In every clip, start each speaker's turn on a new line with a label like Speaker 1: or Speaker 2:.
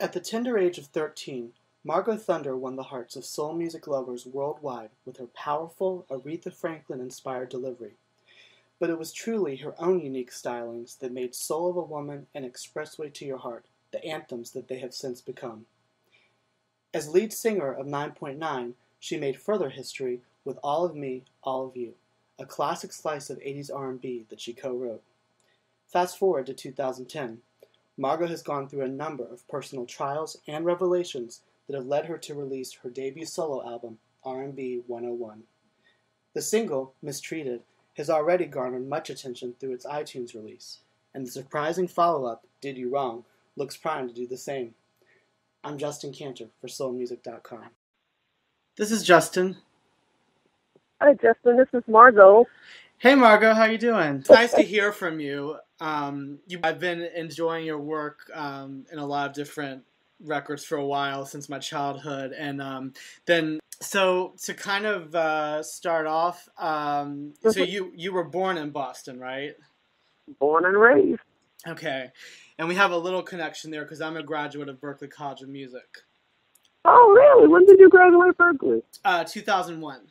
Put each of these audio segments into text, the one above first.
Speaker 1: At the tender age of 13, Margo Thunder won the hearts of soul music lovers worldwide with her powerful, Aretha Franklin-inspired delivery. But it was truly her own unique stylings that made Soul of a Woman and Expressway to Your Heart the anthems that they have since become. As lead singer of 9.9, she made further history with All of Me, All of You, a classic slice of 80s R&B that she co-wrote. Fast forward to 2010. Margo has gone through a number of personal trials and revelations that have led her to release her debut solo album, R&B 101. The single, Mistreated, has already garnered much attention through its iTunes release, and the surprising follow-up, Did You Wrong, looks primed to do the same. I'm Justin Kantor for SoulMusic.com. This is Justin.
Speaker 2: Hi, Justin. This is Margo.
Speaker 1: Hey, Margo. How you doing? It's nice to hear from you. I've been enjoying your work in a lot of different records for a while since my childhood, and so to kind of start off, so you were born in Boston, right?
Speaker 2: Born and raised.
Speaker 1: Okay, and we have a little connection there because I'm a graduate of Berklee College of Music.
Speaker 2: Oh, really? When did you graduate Berklee?
Speaker 1: 2001.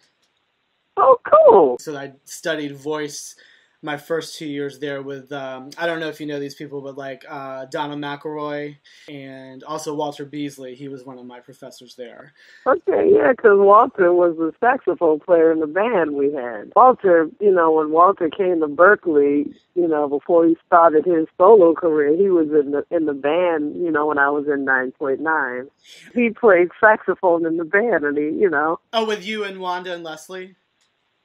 Speaker 2: Oh, cool.
Speaker 1: So I studied voice my first 2 years there with, I don't know if you know these people, but like Donna McElroy and also Walter Beasley. He was one of my professors there.
Speaker 2: Okay, yeah, because Walter was the saxophone player in the band we had. Walter, when Walter came to Berklee, before he started his solo career, he was in the band, when I was in 9.9. He played saxophone in the band, and he.
Speaker 1: Oh, with you and Wanda and Leslie?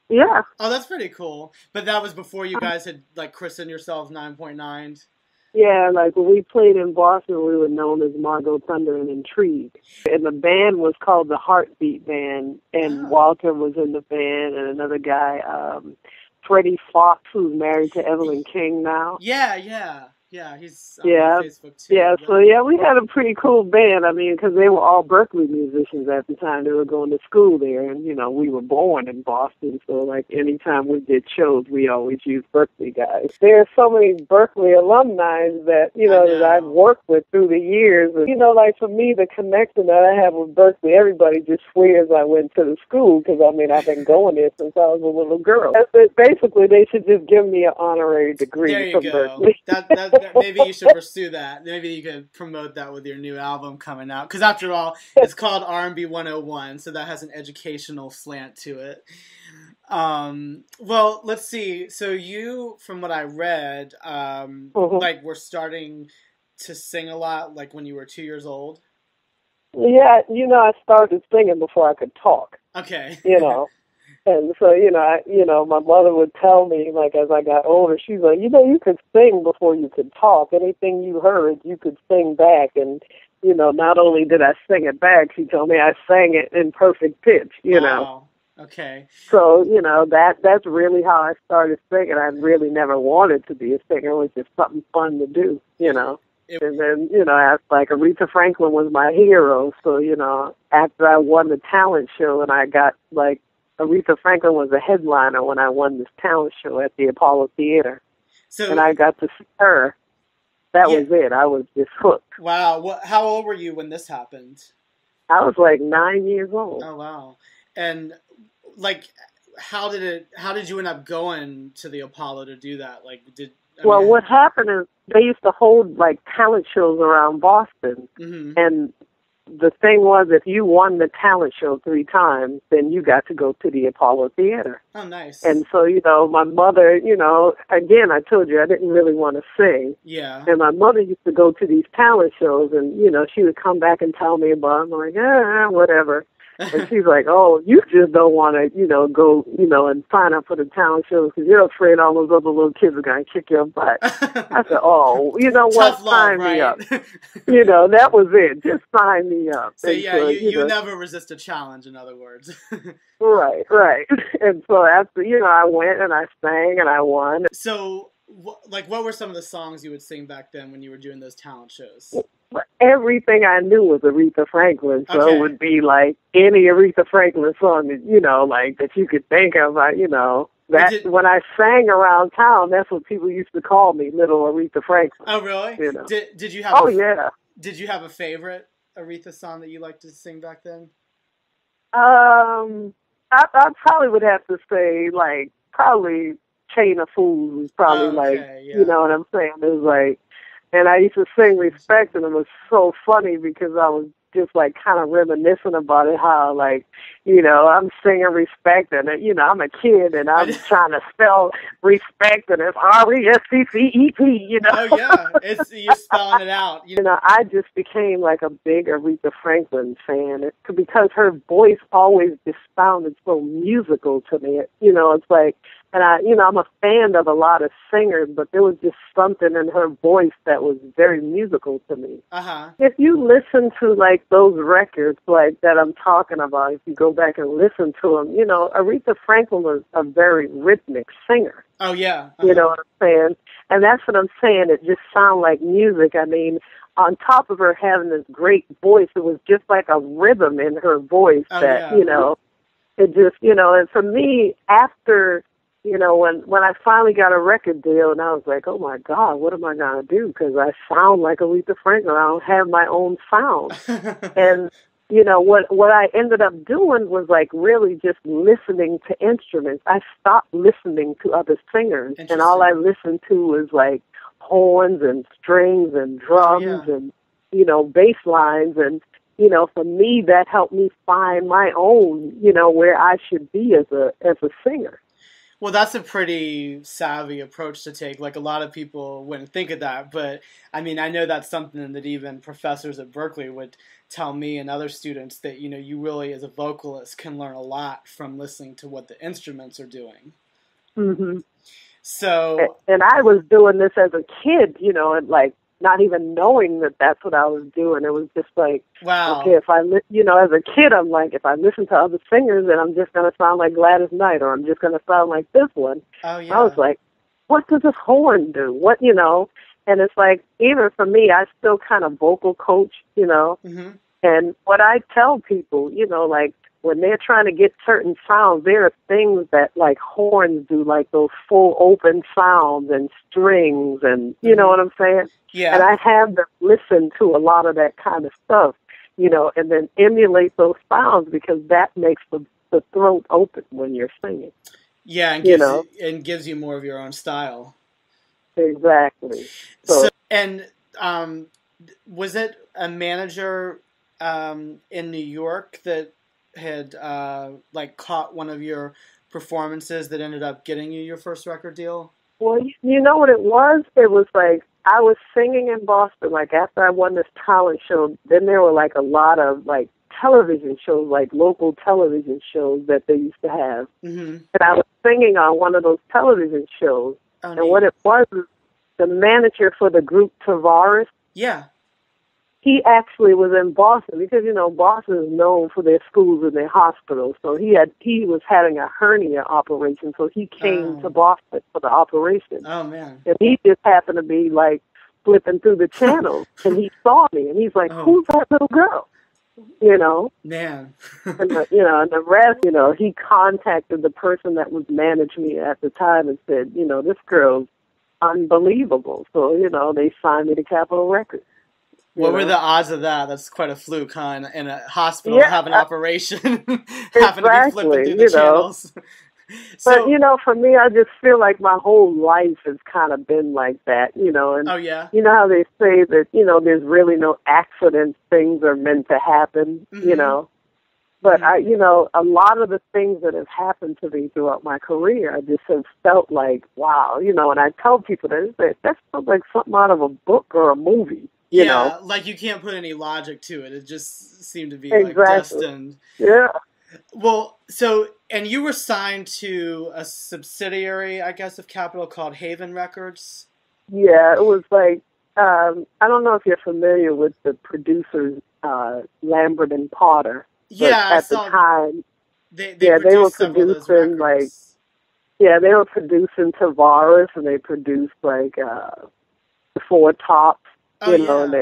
Speaker 2: Yeah.
Speaker 1: Oh, that's pretty cool. But that was before you guys had, like, christened yourselves 9.9?
Speaker 2: Yeah, like, when we played in Boston, we were known as Margo Thunder and Intrigue. And the band was called the Heartbeat Band, and Walter was in the band, and another guy, Freddie Fox, who's married to Evelyn King now.
Speaker 1: Yeah, he's on Facebook too.
Speaker 2: Yeah, so we had a pretty cool band. I mean, because they were all Berklee musicians at the time. They were going to school there, and, we were born in Boston, so, like, anytime we did shows, we always used Berklee guys. There are so many Berklee alumni that, that I've worked with through the years. And, like, for me, the connection that I have with Berklee, everybody just swears I went to the school, because, I mean, I've been going there since I was a little girl. Basically, they should just give me an honorary degree from Berklee.
Speaker 1: Maybe you should pursue that. Maybe you could promote that with your new album coming out. Because after all, it's called R&B 101, so that has an educational slant to it. Well, let's see. So you, from what I read, like, were starting to sing a lot, like, when you were 2 years old?
Speaker 2: Yeah, I started singing before I could talk.
Speaker 1: Okay.
Speaker 2: And so, my mother would tell me, like, as I got older, she's like, you could sing before you could talk. Anything you heard, you could sing back. And, not only did I sing it back, she told me I sang it in perfect pitch,
Speaker 1: Wow. Okay.
Speaker 2: So, that's really how I started singing. I really never wanted to be a singer. It was just something fun to do, And then, like Aretha Franklin was my hero. So, after I won the talent show and I got, like, Aretha Franklin was a headliner when I won this talent show at the Apollo Theater. And I got to see her. That was it. I was just hooked.
Speaker 1: Wow. How old were you when this happened?
Speaker 2: I was like 9 years old.
Speaker 1: Oh, wow. And, like, how did you end up going to the Apollo to do that? Like,
Speaker 2: what happened is they used to hold, like, talent shows around Boston.
Speaker 1: Mm-hmm.
Speaker 2: And the thing was, if you won the talent show 3 times, then you got to go to the Apollo Theater.
Speaker 1: Oh, nice.
Speaker 2: And so, my mother, again, I told you I didn't really want to sing.
Speaker 1: Yeah.
Speaker 2: And my mother used to go to these talent shows, and, she would come back and tell me about them. I'm like, whatever. And she's like, oh, you just don't want to, go, and sign up for the talent shows because you're afraid all those other little kids are going to kick your butt. I said, oh, you know what? Sign me up. That was it. Just sign me up.
Speaker 1: So, you never resist a challenge, in other words.
Speaker 2: Right. And so after, I went and I sang and I won.
Speaker 1: So, what were some of the songs you would sing back then when you were doing those talent shows?
Speaker 2: Everything I knew was Aretha Franklin, so It would be like any Aretha Franklin song that, like that you could think of, when I sang around town, that's what people used to call me, Little Aretha Franklin.
Speaker 1: Oh, really?
Speaker 2: Did
Speaker 1: you have Did you have a favorite Aretha song that you liked to sing back then?
Speaker 2: I probably would have to say, like, probably Chain of Fools was probably, like,
Speaker 1: Okay,
Speaker 2: you
Speaker 1: yeah.
Speaker 2: know what I'm saying? It was like, and I used to sing Respect, and it was so funny because I was just, like, kind of reminiscing about it, how, like, you know, I'm singing Respect, and, you know, I'm a kid, and I'm trying to spell respect, and it's Respectep, you know?
Speaker 1: Oh yeah, you're spelling it out.
Speaker 2: You know, I just became like a big Aretha Franklin fan because her voice always just sounded so musical to me. You know, it's like, and I'm a fan of a lot of singers, but there was just something in her voice that was very musical to me.
Speaker 1: Uh-huh.
Speaker 2: If you listen to like those records like that I'm talking about, if you go back and listen to them, you know, Aretha Franklin was a very rhythmic singer.
Speaker 1: Oh yeah. Uh-huh.
Speaker 2: You know what I'm saying? And that's what I'm saying. It just sounded like music. I mean, on top of her having this great voice, it was just like a rhythm in her voice
Speaker 1: yeah.
Speaker 2: You know, it just, you know, and for me, after, you know, when I finally got a record deal, and I was like, oh my God, what am I going to do? Because I sound like Aretha Franklin. I don't have my own sound. And, you know, what I ended up doing was like really just listening to instruments. I stopped listening to other singers, and all I listened to was like horns and strings and drums and, you know, bass lines. And, you know, for me, that helped me find my own, you know, where I should be as a singer.
Speaker 1: Well, that's a pretty savvy approach to take. Like, a lot of people wouldn't think of that, but I mean, I know that's something that even professors at Berkeley would tell me and other students, that, you know, you really, as a vocalist, can learn a lot from listening to what the instruments are doing.
Speaker 2: Mm-hmm.
Speaker 1: So,
Speaker 2: and I was doing this as a kid, you know, and like not even knowing that that's what I was doing. It was just like,
Speaker 1: wow.
Speaker 2: Okay, if you know, as a kid, I'm like, if I listen to other singers, then I'm just going to sound like Gladys Knight, or I'm just going to sound like this one.
Speaker 1: Oh, yeah.
Speaker 2: I was like, what does this horn do? What, you know? And it's like, even for me, I still kind of vocal coach, you know?
Speaker 1: Mm-hmm.
Speaker 2: And what I tell people, you know, like, when they're trying to get certain sounds, there are things that, like, horns do, like those full open sounds and strings and, you know what I'm saying?
Speaker 1: Yeah.
Speaker 2: And I have them listen to a lot of that kind of stuff, you know, and then emulate those sounds, because that makes the throat open when you're singing.
Speaker 1: Yeah, and gives you more of your own style.
Speaker 2: Exactly.
Speaker 1: So and was it a manager in New York that had like caught one of your performances that ended up getting you your first record deal?
Speaker 2: Well, you know what it was? It was like, I was singing in Boston, like after I won this talent show, then there were like a lot of like television shows, like local television shows that they used to have.
Speaker 1: Mm-hmm.
Speaker 2: And I was singing on one of those television shows.
Speaker 1: Oh,
Speaker 2: and what it was, the manager for the group Tavares, he actually was in Boston, because, you know, Boston is known for their schools and their hospitals. So he was having a hernia operation, so he came to Boston for the operation.
Speaker 1: Oh, man.
Speaker 2: And he just happened to be, like, flipping through the channels, and he saw me, and he's like, who's that little girl? You know?
Speaker 1: Man.
Speaker 2: And the rest, you know, he contacted the person that was managing me at the time and said, you know, this girl's unbelievable. So, you know, they signed me to Capitol Records.
Speaker 1: What were the odds of that? That's quite a fluke, huh? In a hospital, have an operation, happen to be flipping through the channels.
Speaker 2: But, you know, for me, I just feel like my whole life has kind of been like that, you know. And you know how they say that, you know, there's really no accidents, things are meant to happen, you know. But, you know, a lot of the things that have happened to me throughout my career, I just have felt like, wow, you know, and I tell people that sounds like something out of a book or a movie. You know?
Speaker 1: Like you can't put any logic to it. It just seemed to be like destined.
Speaker 2: Yeah.
Speaker 1: Well, so, and you were signed to a subsidiary, I guess, of Capitol called Haven Records?
Speaker 2: Yeah, it was like, I don't know if you're familiar with the producers, Lambert and Potter.
Speaker 1: Yeah,
Speaker 2: at the time,
Speaker 1: they
Speaker 2: were producing like, they were producing Tavares, and they produced like the Four Tops. You know, and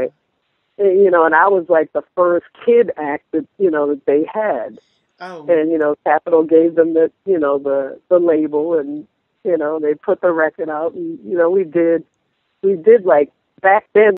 Speaker 2: and I was like the first kid act that, you know, that they had.
Speaker 1: Oh.
Speaker 2: And, you know, Capitol gave them the label, and, you know, they put the record out, and, you know, we did like, back then